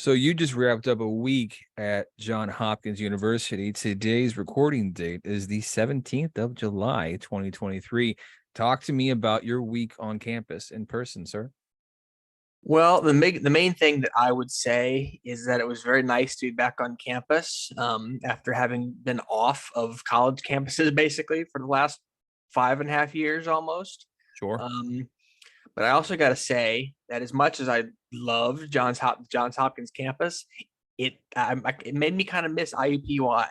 So you just wrapped up a week at Johns Hopkins University. Today's recording date is the 17th of July, 2023. Talk to me about your week on campus in person, sir. Well, the main thing that I would say is that it was very nice to be back on campus after having been off of college campuses basically for the last 5.5 years almost. Sure. Um, but I also got to say that as much as I loved Johns Hopkins campus, it made me kind of miss IUPUI.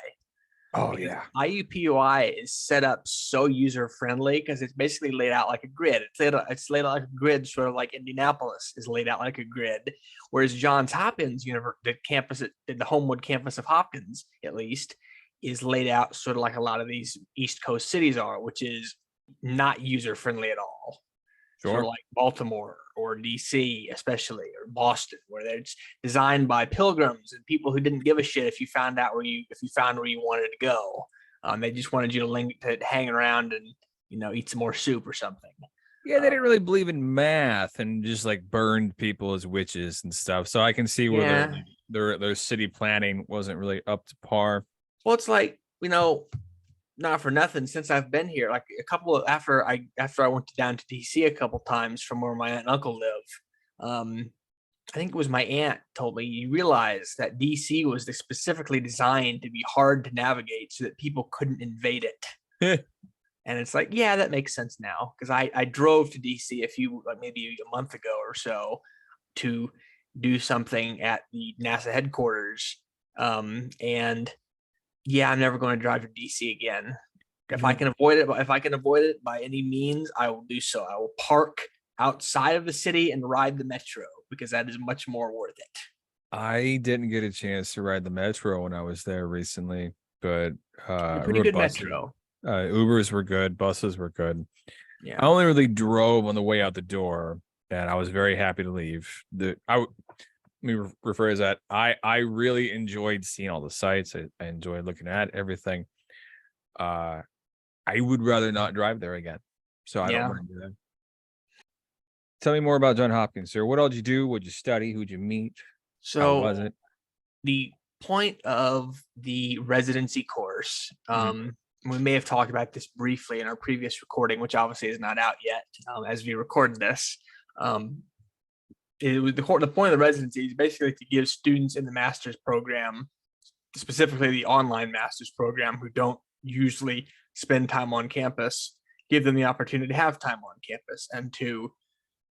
Oh, Because yeah. IUPUI is set up so user friendly because it's basically laid out like a grid. It's laid out like a grid, sort of like Indianapolis is laid out like a grid, whereas Johns Hopkins the campus, the Homewood campus of Hopkins, at least, is laid out sort of like a lot of these East Coast cities are, which is not user friendly at all. Sort of Sure. like Baltimore or DC, especially, or Boston, where it's designed by pilgrims and people who didn't give a shit if you found where you wanted to go. They just wanted you to hang around and eat some more soup or something. Yeah, they Um, didn't really believe in math and just like burned people as witches and stuff. So I can see where yeah. their city planning wasn't really up to par. Well, it's like not for nothing. Since I've been here, like a couple of after I went down to DC a couple times from where my aunt and uncle live. I think it was my aunt told me you realize that DC was specifically designed to be hard to navigate so that people couldn't invade it. And it's like, yeah, that makes sense now because I drove to DC maybe a month ago or so to do something at the NASA headquarters. And yeah, I'm never going to drive to DC again. If I can avoid it by any means, I will do so. I will park outside of the city and ride the metro because that is much more worth it. I didn't get a chance to ride the metro when I was there recently, but A I pretty rode good buses. metro. Ubers were good, buses were good. I Yeah. only really drove on the way out the door, and I was very happy to leave. Let me rephrase that. I really enjoyed seeing all the sights. I enjoyed looking at everything. Uh, I would rather not drive there again, so I don't Yeah. mind that. Tell me more about John Hopkins, sir. What all did you do? What'd you study? Who'd you meet? How So was it? the point of the residency course, Mhm. we may have talked about this briefly in our previous recording, which obviously is not out yet as we record this. Um, it was the point of the residency is basically to give students in the master's program, specifically the online master's program, who don't usually spend time on campus, give them the opportunity to have time on campus and to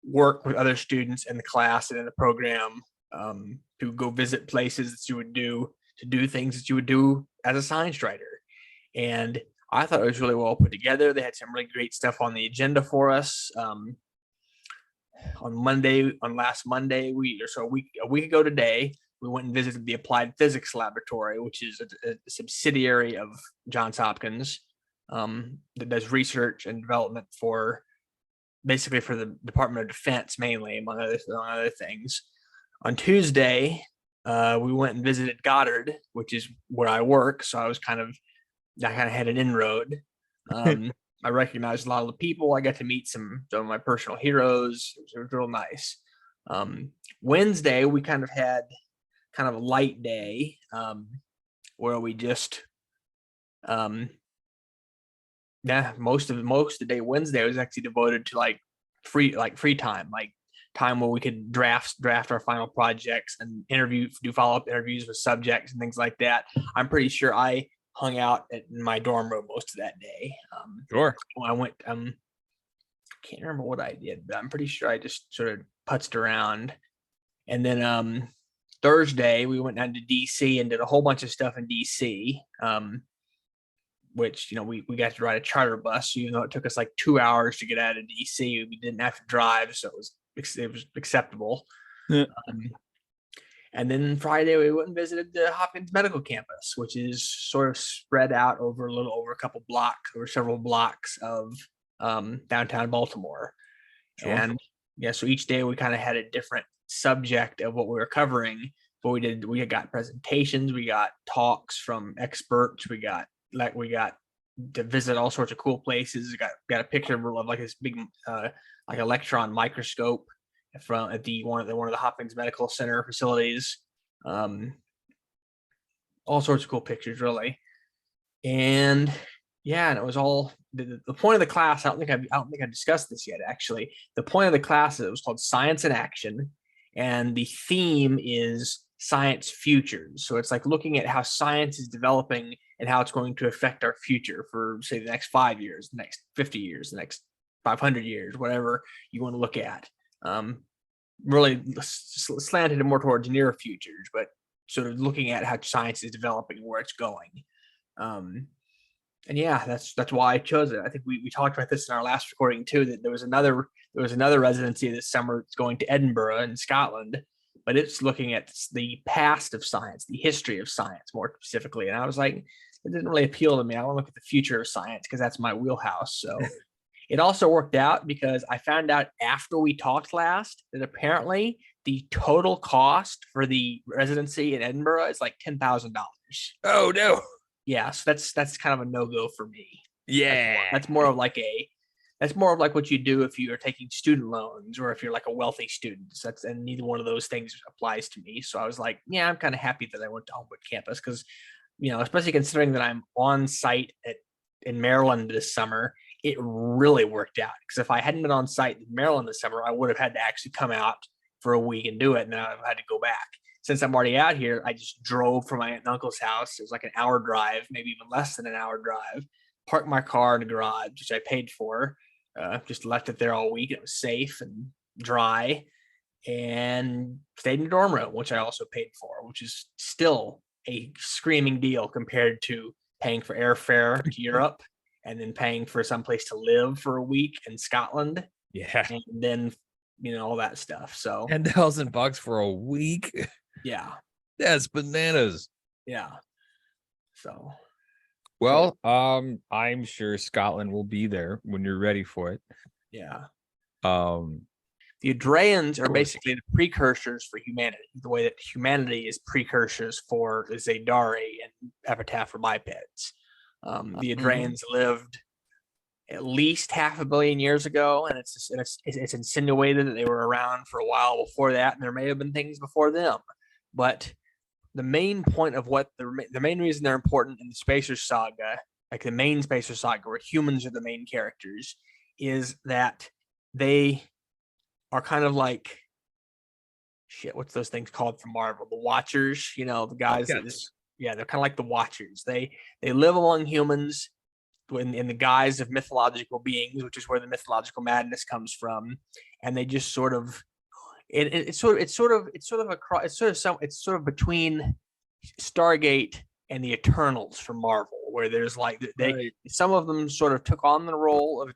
work with other students in the class and in the program, to go visit places that you would do, to do things that you would do as a science writer. And I thought it was really well put together. They had some really great stuff on the agenda for us. On last Monday, a week ago today, we went and visited the Applied Physics Laboratory, which is a subsidiary of Johns Hopkins, that does research and development for basically for the Department of Defense, mainly among other things. On Tuesday, we went and visited Goddard, which is where I work. So I kind of had an inroad. I recognized a lot of the people. I got to meet some of my personal heroes. It was real nice. Wednesday, we kind of had kind of a light day, where we just most of the day Wednesday was actually devoted to free time, like time where we could draft our final projects and do follow-up interviews with subjects and things like that. I'm pretty sure I hung out in my dorm room most of that day. Sure. When I went, can't remember what I did, but I'm pretty sure I just sort of putzed around. And then Thursday we went down to DC and did a whole bunch of stuff in DC. Which we got to ride a charter bus, even though it took us like 2 hours to get out of DC. We didn't have to drive, so it was acceptable. Yeah. And then Friday we went and visited the Hopkins Medical Campus, which is sort of spread out over several blocks of downtown Baltimore. Sure. And yeah, so each day we kind of had a different subject of what we were covering. But we got presentations, we got talks from experts, we got to visit all sorts of cool places. Got a picture of like this big like electron microscope from at one of the Hopkins Medical Center facilities. Um, all sorts of cool pictures, really. And yeah, and it was all the point of the class. I don't think I discussed this yet. Actually, the point of the class, it was called Science in Action, and the theme is science futures. So it's like looking at how science is developing and how it's going to affect our future for, say, the next 5 years, the next 50 years, the next 500 years, whatever you want to look at. Really slanted more towards near futures, but sort of looking at how science is developing and where it's going. And yeah, that's why I chose it. I think we talked about this in our last recording too, that there was another residency this summer that's going to Edinburgh in Scotland, but it's looking at the past of science, the history of science more specifically. And I was like, it didn't really appeal to me. I want to look at the future of science because that's my wheelhouse. So it also worked out because I found out after we talked last that apparently the total cost for the residency in Edinburgh is like $10,000. Oh no. Yeah, so that's kind of a no-go for me. Yeah. That's more of like what you do if you are taking student loans or if you're like a wealthy student. So and neither one of those things applies to me. So I was like, yeah, I'm kind of happy that I went to Homewood campus because, especially considering that I'm on site in Maryland this summer, it really worked out. Because if I hadn't been on site in Maryland this summer, I would have had to actually come out for a week and do it, and then I had to go back. Since I'm already out here, I just drove from my aunt and uncle's house. It was like an hour drive, maybe even less than an hour drive. Parked my car in the garage, which I paid for. Just left it there all week. It was safe and dry, and stayed in the dorm room, which I also paid for, which is still a screaming deal compared to paying for airfare to Europe and then paying for someplace to live for a week in Scotland. Yeah. And then, all that stuff. So $10,000 for a week. Yeah. That's bananas. Yeah. So, well, I'm sure Scotland will be there when you're ready for it. Yeah. The Adraeans are basically the precursors for humanity. The way that humanity is precursors for the Zaydari and Epitaph for bipeds. The Adraeans lived at least 500 million years ago, and it's insinuated that they were around for a while before that, and there may have been things before them. But the main point of what the main reason they're important in the Spacer Saga, like the main Spacer Saga, where humans are the main characters, is that they are kind of like what's those things called from Marvel? The Watchers, the guys. They're kind of like the Watchers. They live among humans in the guise of mythological beings, which is where the mythological madness comes from, and they just sort of it's sort of between Stargate and the Eternals from Marvel, where there's like some of them sort of took on the role of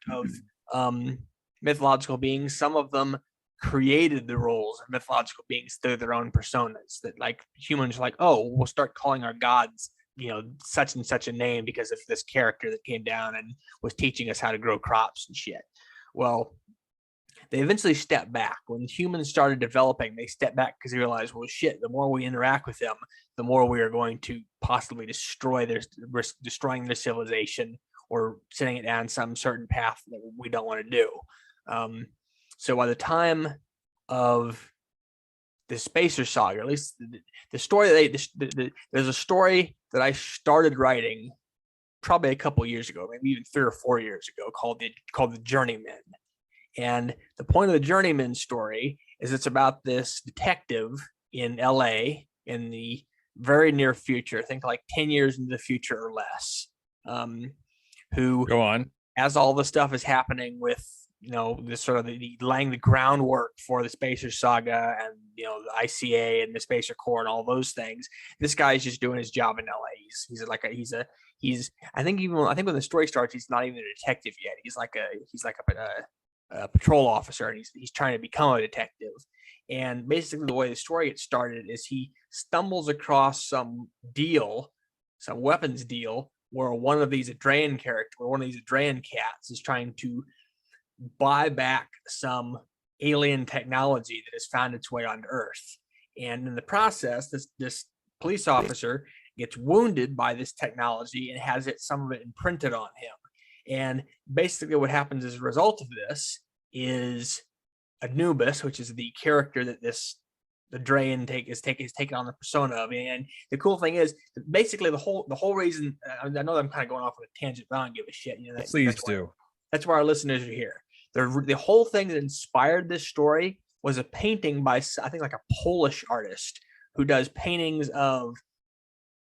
mythological beings. Some of them created the roles of mythological beings through their own personas. That like humans are like, oh, we'll start calling our gods, such and such a name because of this character that came down and was teaching us how to grow crops and shit. Well, they eventually stepped back. When humans started developing, they stepped back because they realized, well, shit, the more we interact with them, the more we are going to possibly destroying their civilization or setting it down some certain path that we don't want to do. So by the time of the Spacer Saga, or at least the story there's a story that I started writing probably a couple years ago, maybe even 3 or 4 years ago, called the Journeymen. And the point of the Journeyman story is it's about this detective in LA in the very near future, I think like 10 years into the future or less, who go on as all the stuff is happening with, this sort of laying the groundwork for the Spacer Saga and, the ICA and the Spacer Corps and all those things. This guy's just doing his job in LA. I think when the story starts, he's not even a detective yet. He's like a patrol officer, and he's trying to become a detective. And basically the way the story gets started is he stumbles across some weapons deal, where one of these Adraean cats is trying to buy back some alien technology that has found its way onto Earth. And in the process, this police officer gets wounded by this technology and has some of it imprinted on him. And basically what happens as a result of this is Anubis, which is the character that this the Drain is taking on the persona of it. And the cool thing is, basically the whole reason. I know I'm kind of going off on a tangent, but I don't give a shit. You know, Please do. That's why our listeners are here. The whole thing that inspired this story was a painting by, I think, like a Polish artist who does paintings of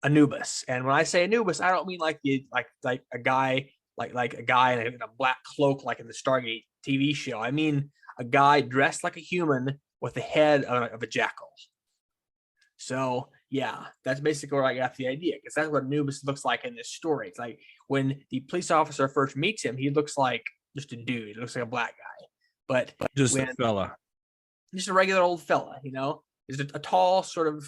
Anubis. And when I say Anubis, I don't mean like a guy like a guy in a black cloak like in the Stargate TV show. I mean a guy dressed like a human with the head of a jackal. So yeah, that's basically where I got the idea, because that's what Anubis looks like in this story. It's like when the police officer first meets him, he looks like just a dude. He looks like a black guy, but just a fella, just a regular old fella. You know, is a tall, sort of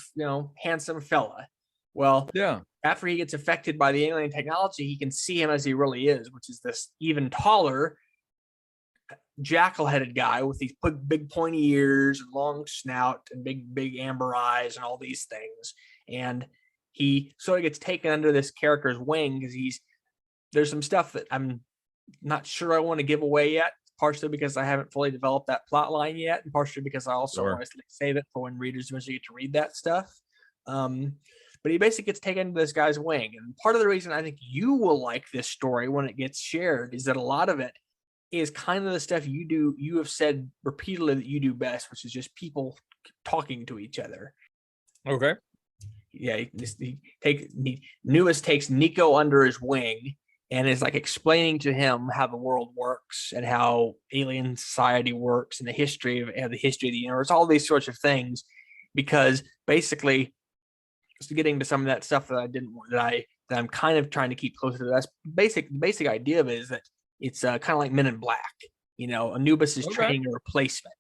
handsome fella. Well, yeah. After he gets affected by the alien technology, he can see him as he really is, which is this even taller, jackal-headed guy with these big pointy ears and long snout and big amber eyes and all these things. And he sort of gets taken under this character's wing because there's some stuff that I'm not sure I want to give away yet, partially because I haven't fully developed that plot line yet, and partially because I also want to save it for when readers eventually get to read that stuff. But he basically gets taken into this guy's wing. And part of the reason I think you will like this story when it gets shared is that a lot of it is kind of the stuff you have said repeatedly that you do best, which is just people talking to each other. Okay. Yeah, Newis takes Nico under his wing and is like explaining to him how the world works and how alien society works and the history of the universe, all these sorts of things, because basically, just getting to some of that stuff that I'm kind of trying to keep closer to. That's the basic idea of it is that it's kind of like Men in Black. Anubis is training a replacement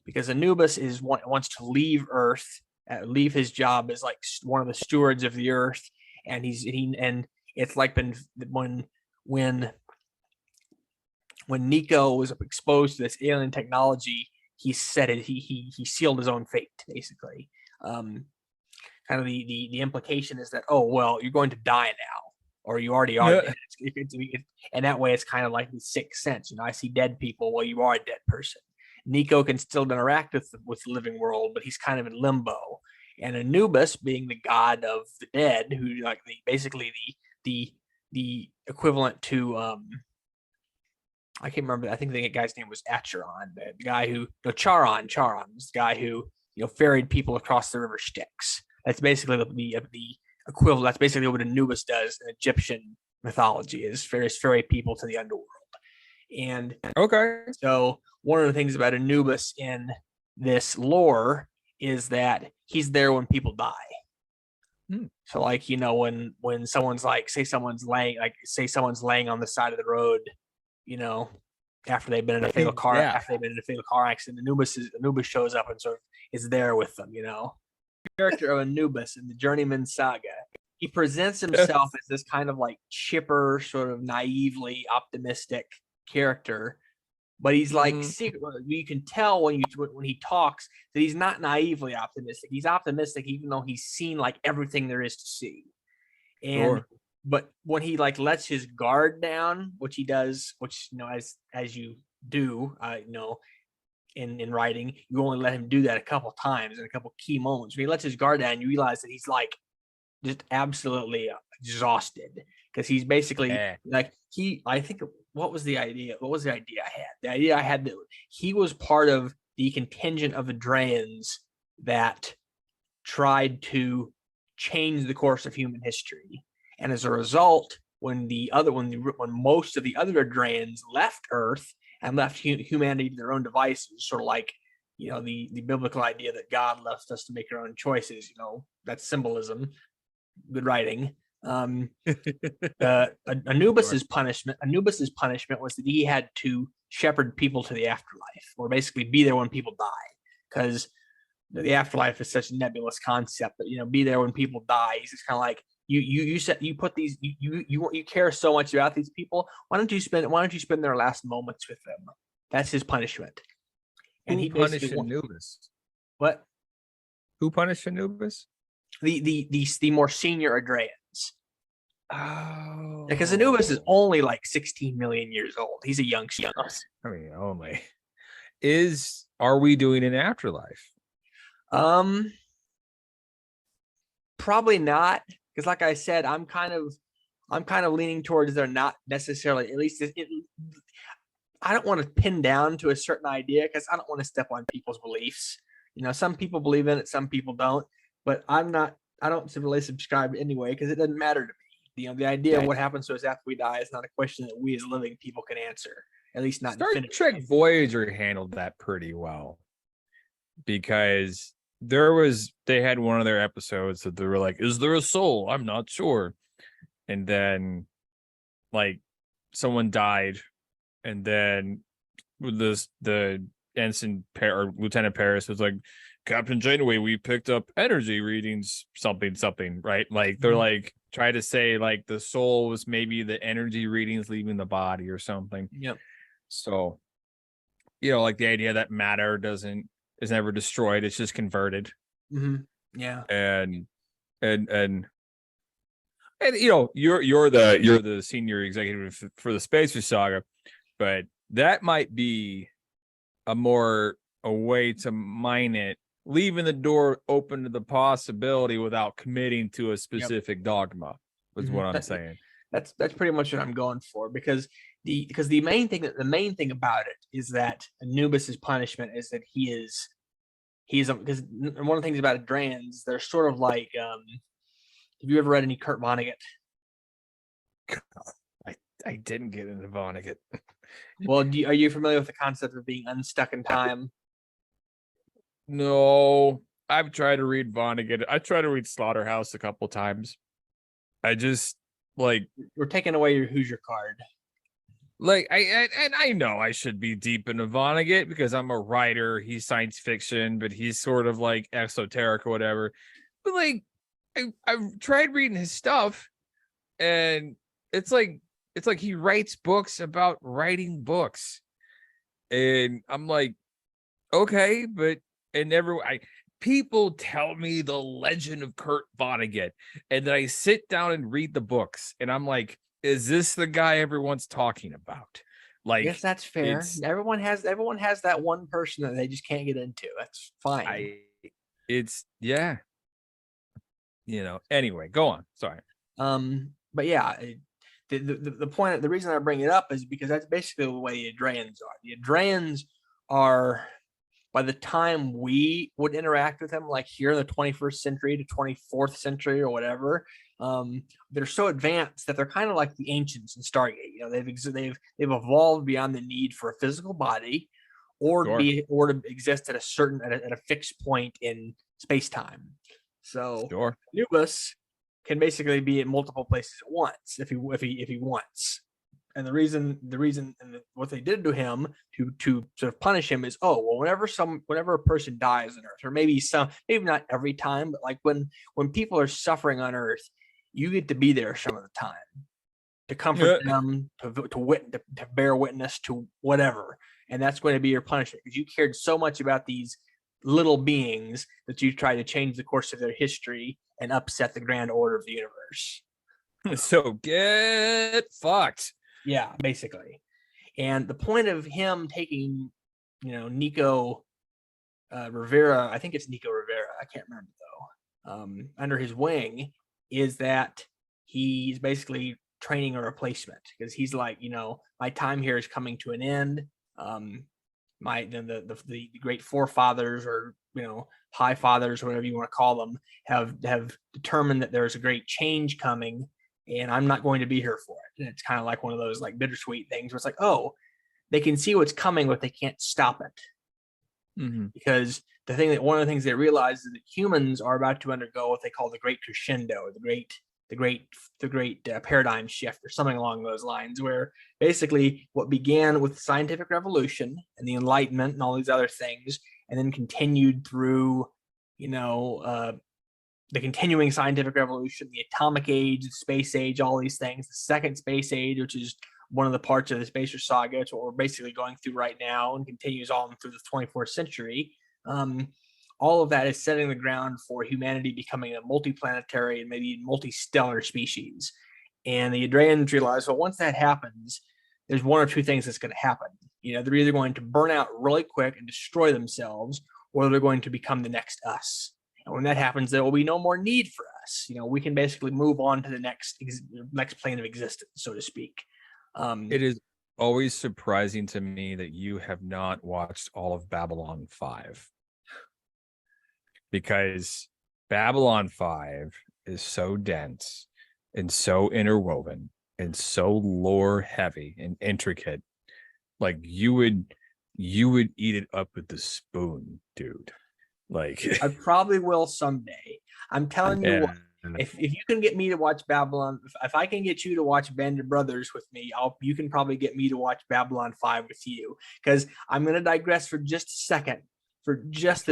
because Anubis wants to leave Earth, leave his job as like one of the stewards of the Earth, and and it's like when Nico was exposed to this alien technology, he said it. He sealed his own fate, basically. Kind of the implication is that, oh well, you're going to die now, or you already are. Yeah. And that way, it's kind of like the Sixth Sense. I see dead people. Well, you are a dead person. Nico can still interact with the living world, but he's kind of in limbo. And Anubis, being the god of the dead, who like basically the equivalent to I can't remember. I think the guy's name was Acheron, the guy who Charon was the guy who ferried people across the river Styx. That's basically the equivalent. That's basically what Anubis does in Egyptian mythology, is ferry people to the underworld. And so one of the things about Anubis in this lore is that he's there when people die. So like, when someone's like, say someone's laying on the side of the road, after they've been in a fatal car accident, Anubis shows up and sort of is there with them. Character of Anubis in the Journeyman saga, he presents himself as this kind of like chipper, sort of naively optimistic character, but he's like you can tell when he talks that he's not naively optimistic. He's optimistic even though he's seen like everything there is to see. And but when he like lets his guard down, which he does, which as you do, in writing, you only let him do that a couple times in a couple key moments. When he lets his guard down, you realize that he's like just absolutely exhausted, because he's basically like I think what was the idea I had? The idea I had that he was part of the contingent of the Drayans that tried to change the course of human history, and as a result, when most of the other Drayans left Earth and left humanity to their own devices, sort of like, the biblical idea that God left us to make our own choices. That's symbolism. Good writing. Anubis's punishment was that he had to shepherd people to the afterlife, or basically be there when people die, because the afterlife is such a nebulous concept. But be there when people die. He's just kind of like, you put these, you care so much about these people. Why don't you spend their last moments with them? That's his punishment. And Who punished Anubis? What? Who punished Anubis? The more senior Adraeans. Oh, because Anubis is only like 16 million years old. He's a youngster. I mean, only. Are we doing an afterlife? Um, Probably not, because like I said, I'm kind of leaning towards they're not necessarily, at least I don't want to pin down to a certain idea because I don't want to step on people's beliefs. Some people believe in it, some people don't, but I don't really subscribe anyway because it doesn't matter to me. The idea of Yeah. what happens to us after we die is not a question that we as living people can answer, at least not Star Trek definitively. Voyager handled that pretty well because they had one of their episodes that they were like, "Is there a soul? I'm not sure." And then like someone died, and then the ensign or Lieutenant Paris was like, "Captain Janeway, we picked up energy readings, something something," right? Like they're Mhm. like try to say like the soul was maybe the energy readings leaving the body or something. Yep. So like the idea that matter is never destroyed, it's just converted. Hmm. Yeah. And and and and you're the senior executive for the Space Saga, but that might be a way to mine it, leaving the door open to the possibility without committing to a Yep. specific dogma, is Hmm. what I'm saying. That's pretty much what I'm going for, because the main thing about it is that Anubis's punishment is that because one of the things about Drans, they're sort of like, have you ever read any Kurt Vonnegut? I I didn't get into Vonnegut. Well, are you familiar with the concept of being unstuck in time? No, I've tried to read Vonnegut. I tried to read Slaughterhouse a couple times. I just like We're taking away your Hoosier card. I know I should be deep into Vonnegut because I'm a writer. He's science fiction, but he's sort of like esoteric or whatever. But like I've tried reading his stuff, and it's like he writes books about writing books. And I'm like, okay, but and every I people tell me the legend of Kurt Vonnegut, and then I sit down and read the books, and I'm like, is this the guy everyone's talking about? I guess Like, that's fair. it's Everyone has that one person that they just can't get into. That's fine. I it's yeah, Anyway, go on. Sorry. But yeah, the point, the reason I bring it up is because that's basically the way the Adrayans are. The Adrayans are, by the time we would interact with them, like here in the 21st century to 24th century or whatever, they're so advanced that they're kind of like the ancients in Stargate. They've evolved beyond the need for a physical body, Sure. or to exist at a fixed point in space time. So Sure. Anubis can basically be in multiple places at once if he wants. And the reason and what they did to him to sort of punish him is, oh well, whenever a person dies on Earth, or maybe not every time, but like when people are suffering on Earth, you get to be there some of the time to comfort Yeah. them, to bear witness to whatever, and that's going to be your punishment because you cared so much about these little beings that you try to change the course of their history and upset the grand order of the universe. So get fucked. Yeah, basically. And the point of him taking, Nico Rivera, I think it's Nico Rivera, I can't remember though, under his wing, is that he's basically training a replacement because he's like, my time here is coming to an end. My the great forefathers, or high fathers, or whatever you want to call them, have determined that there's a great change coming, and I'm not going to be here for it. And it's kind of like one of those like bittersweet things where it's like, oh, they can see what's coming, but they can't stop it. Mm-hmm. Because one of the things they realize is that humans are about to undergo what they call the great crescendo, or the great paradigm shift, or something along those lines, where basically what began with the scientific revolution and the Enlightenment and all these other things, and then continued through, the continuing scientific revolution, the atomic age, the space age, all these things, the second space age, which is one of the parts of the Spacer Saga. It's what we're basically going through right now and continues on through the 24th century. All of that is setting the ground for humanity becoming a multiplanetary and maybe multi-stellar species. And the Adrayans realize, well, once that happens, there's one or two things that's going to happen. They're either going to burn out really quick and destroy themselves, or they're going to become the next us. And when that happens, there will be no more need for us. We can basically move on to the next plane of existence, so to speak. It is always surprising to me that you have not watched all of Babylon 5, because Babylon 5 is so dense and so interwoven and so lore heavy and intricate. Like you would eat it up with the spoon, dude. Like I probably will someday. I'm telling you what, if you can get me to watch Babylon, if I can get you to watch Band of Brothers with me, you can probably get me to watch Babylon 5 with you. Because I'm going to digress for just a second, for just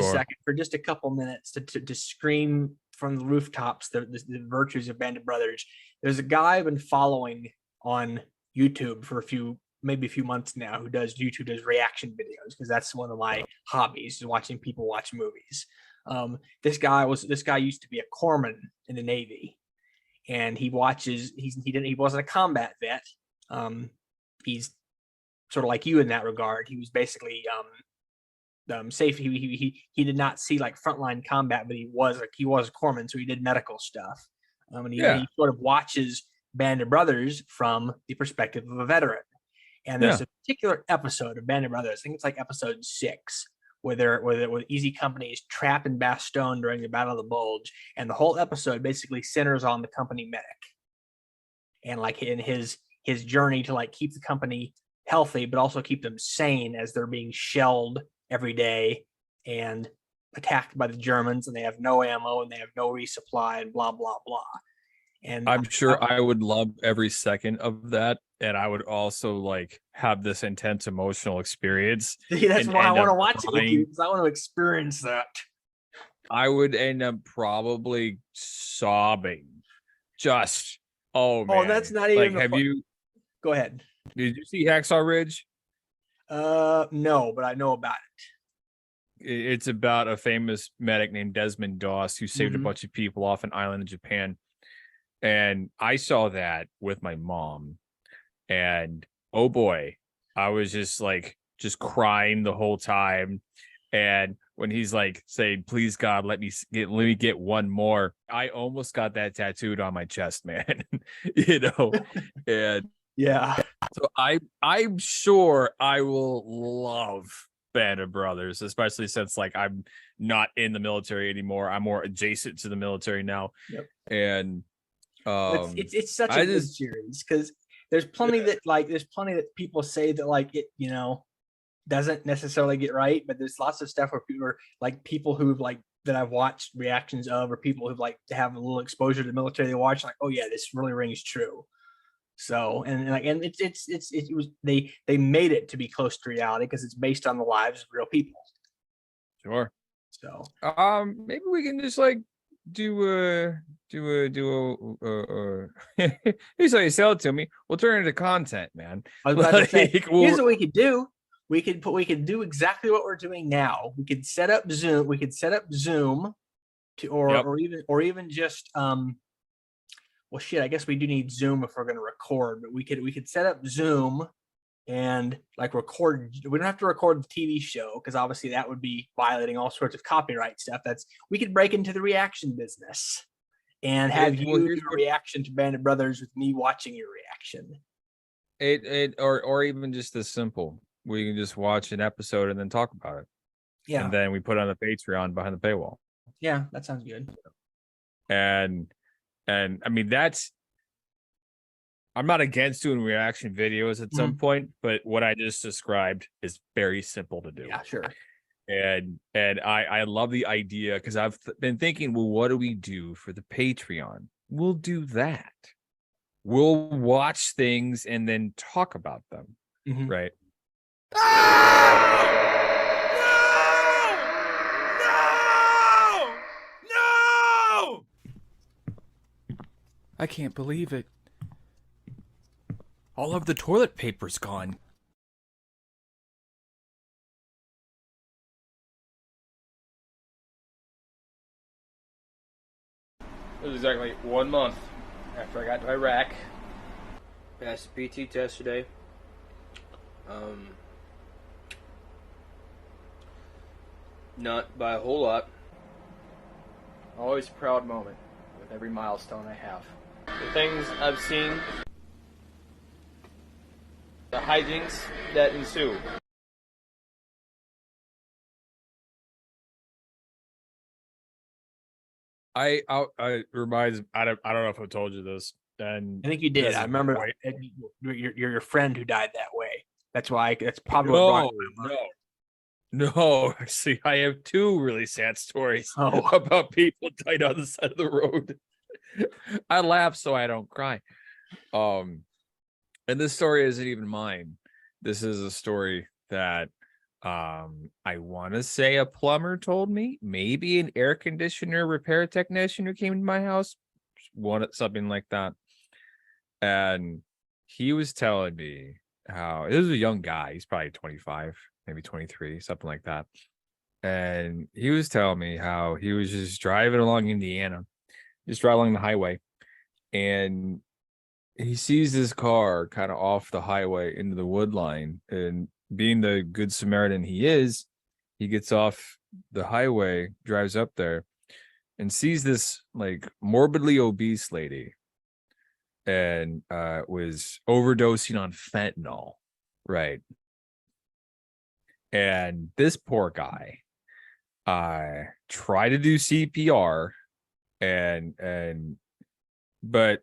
a couple minutes to scream from the rooftops the virtues of Band of Brothers. There's a guy I've been following on YouTube for maybe a few months now, who does reaction videos, because that's one of my hobbies, is watching people watch movies. This guy used to be a corpsman in the Navy, and he wasn't a combat vet. He's sort of like you in that regard. He was basically safe. He did not see like frontline combat, but he was a corpsman, so he did medical stuff. And he sort of watches Band of Brothers from the perspective of a veteran. And there's a particular episode of Band of Brothers, I think it's like episode 6, where Easy Company is trapped in Bastogne during the Battle of the Bulge, and the whole episode basically centers on the company medic, and like in his journey to like keep the company healthy, but also keep them sane as they're being shelled every day and attacked by the Germans, and they have no ammo and they have no resupply and blah blah blah. And I'm sure I would love every second of that, and I would also like have this intense emotional experience. That's why I want to watch it with you, because I want to experience that. I would end up probably sobbing. Just man. Oh, that's not even like. Go ahead. Did you see Hacksaw Ridge? No, but I know about it. It's about a famous medic named Desmond Doss who saved a bunch of people off an island in Japan. And I saw that with my mom, and oh boy, I was just crying the whole time. And when he's like saying, "Please God, let me get one more," I almost got that tattooed on my chest, man. And yeah. So I'm sure I will love Band of Brothers, especially since like I'm not in the military anymore. I'm more adjacent to the military now. Yep. And it's such a good series, because there's plenty that people say that like it doesn't necessarily get right, but there's lots of stuff where people who've like that I've watched reactions of, or people who've like have a little exposure to the military, they watch like, oh yeah, this really rings true. So they made it to be close to reality because it's based on the lives of real people. Sure. So maybe we can just like do here's how you sell it to me. We'll turn it into content, man. I was about to say, here's what we could do. We could do exactly what we're doing now. We could set up Zoom. Or even just well shit, I guess we do need Zoom if we're going to record, but we could set up Zoom and like record. We don't have to record the TV show, because obviously that would be violating all sorts of copyright stuff. We could break into the reaction business and have you do a reaction to Band of Brothers with me watching your reaction. Or even just this simple. We can just watch an episode and then talk about it. Yeah. And then we put on a Patreon behind the paywall. Yeah, that sounds good. And I mean, I'm not against doing reaction videos at some point, but what I just described is very simple to do. Yeah, sure. And I love the idea, because I've been thinking, well, what do we do for the Patreon? We'll do that. We'll watch things and then talk about them, right? No! I can't believe it. All of the toilet paper's gone. It was exactly 1 month after I got to Iraq. Passed the PT test today. Not by a whole lot. Always a proud moment with every milestone I have. The things I've seen, the hijinks that ensue. I reminds I don't know if I told you this. And I think you did. this I is remember way, your friend who died that way. That's why. That's probably what brought no, it to my no, mind. no. Actually, I have two really sad stories Oh, about people died on the side of the road. I laugh so I don't cry. Um, and this story isn't even mine. This is a story that I want to say a plumber told me, maybe an air conditioner repair technician who came to my house, something like that. And he was telling me how this was a young guy, he's probably 25, maybe 23, something like that. And he was telling me how he was just driving along Indiana, just driving along the highway, and he sees this car kind of off the highway into the wood line. And being the good Samaritan he is, he gets off the highway, drives up there, and sees this like morbidly obese lady, and was overdosing on fentanyl, right? And this poor guy tried to do CPR, and but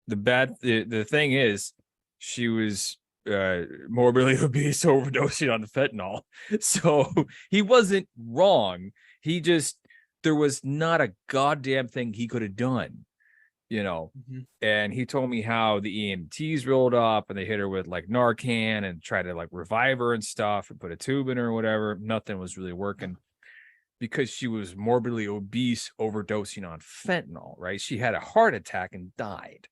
the thing is, she was morbidly obese, overdosing on fentanyl. So he wasn't wrong. He just, there was not a goddamn thing he could have done, you know. mhm. And he told me how the EMTs rolled up and they hit her with like Narcan and tried to like revive her and stuff and put a tube in her or whatever. Nothing was really working because she was morbidly obese, overdosing on fentanyl, right? She had a heart attack and died,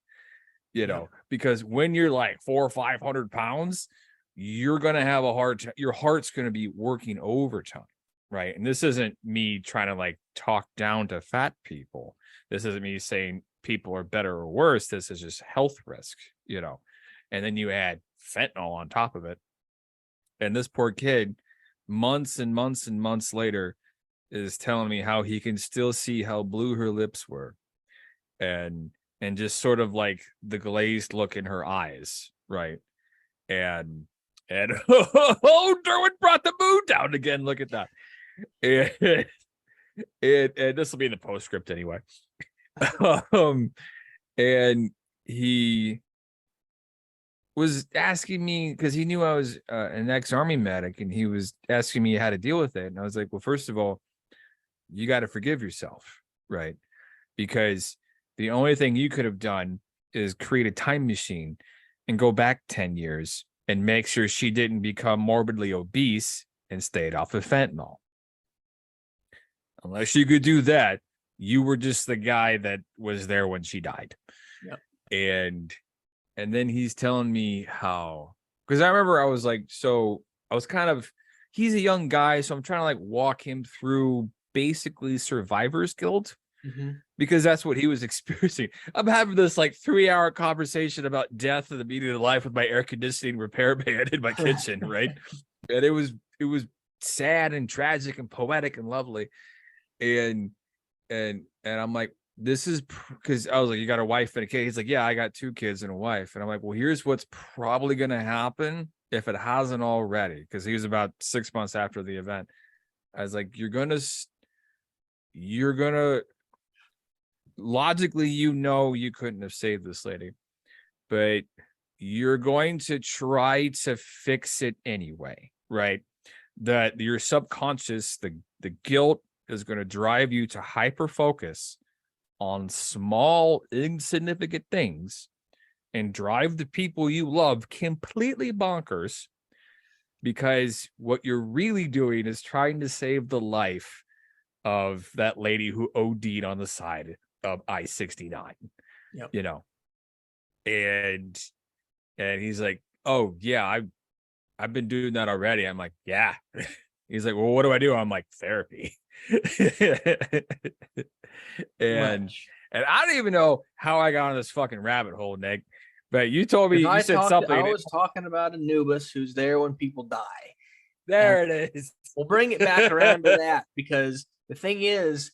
you know, because when you're like 400 or 500 pounds, you're going to have a your heart's going to be working overtime, right? And this isn't me trying to like talk down to fat people. This isn't me saying people are better or worse. This is just health risk, you know. And then you add fentanyl on top of it. And this poor kid, months and months and months later, is telling me how he can still see how blue her lips were, and just sort of like the glazed look in her eyes, right? And oh, Derwin brought the mood down again. Look at that. And, and this will be in the postscript anyway. And he was asking me because he knew I was an ex-army medic, and he was asking me how to deal with it. And I was like, well, first of all, you got to forgive yourself, right? Because the only thing you could have done is create a time machine and go back 10 years and make sure she didn't become morbidly obese and stayed off of fentanyl. Unless you could do that, you were just the guy that was there when she died. Yep. And then he's telling me how, because I remember I was like, so I was kind of, he's a young guy, so I'm trying to like walk him through basically survivor's guilt, because that's what he was experiencing. I'm having this like 3-hour conversation about death and the meaning of life with my air conditioning repair man in my kitchen, right? And it was sad and tragic and poetic and lovely. And I'm like, this is because I was like, you got a wife and a kid? He's like, yeah, I got 2 kids and a wife. And I'm like, well, here's what's probably going to happen if it hasn't already, because he was about 6 months after the event. I was like, you're gonna logically, you know, you couldn't have saved this lady, but you're going to try to fix it anyway, right? That your subconscious, the guilt is going to drive you to hyper focus on small, insignificant things and drive the people you love completely bonkers, because what you're really doing is trying to save the life of that lady who OD'd on the side of I-69. Yep. You know. And he's like, oh yeah, I've been doing that already. I'm like, yeah. He's like, well, what do I do? I'm like, therapy. and I don't even know how I got on this fucking rabbit hole, Nick. But you told me, you said something. I was talking about Anubis, who's there when people die. There it is. We'll bring it back around to that, because the thing is,